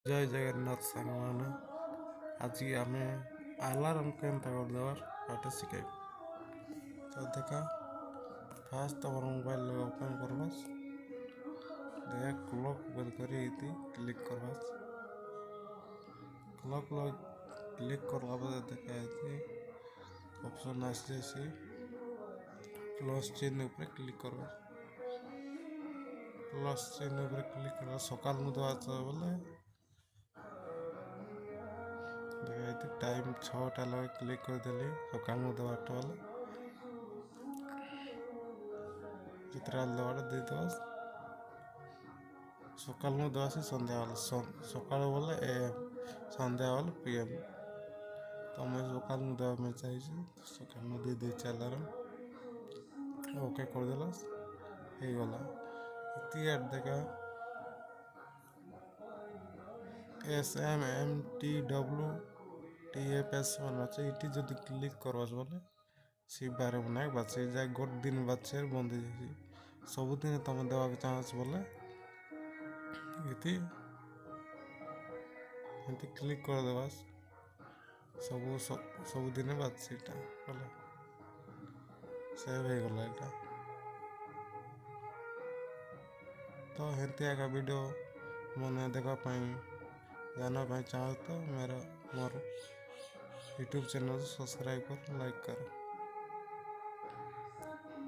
जय जगन्नाथ सांग मैंने आज आम आलार्म केन्ता करदेवार पाटे शिखेब। तो देखा फास्ट तुम मोबाइल ओपन करवास देखा क्लॉक बंद करी क्लिक करवास क्लॉक क्लिक करवा बाद देखा ऑप्शन आसे प्लस चिन्ह ऊपर क्लिक करवा प्लस चिन्ह ऊपर क्लिक करवा सकाल मुझे बोले देखा टाइम 6टा लगे क्लिक करदेली सकाल मुझे बारटा बोले चित्रा दबाटा दे दस सकाल मुझे दस संध्या वाला सकाल बोले AM संध्या वाला PM तो मैं सकाल मुझे देवा में चाहिए सकाल मुझे दे अलार्म ओके कर देलस हे गला इति यार देखा SMMTWTFS मान अच्छे इटी जो क्लिक करवास बोले सी बारे बनाए बात से जाए गोट दिन बाद से बंद हो जाए सबुदिन तुम देवा के चाहस बोले इति क्लिक कर देवास सबुदिन बाद सीटा बोले सेव हो गला एटा तो हेंती आगा वीडियो मैंने देखा जाना चाहो तो मेरा मोर यूट्यूब चैनल सब्सक्राइब कर लाइक कर।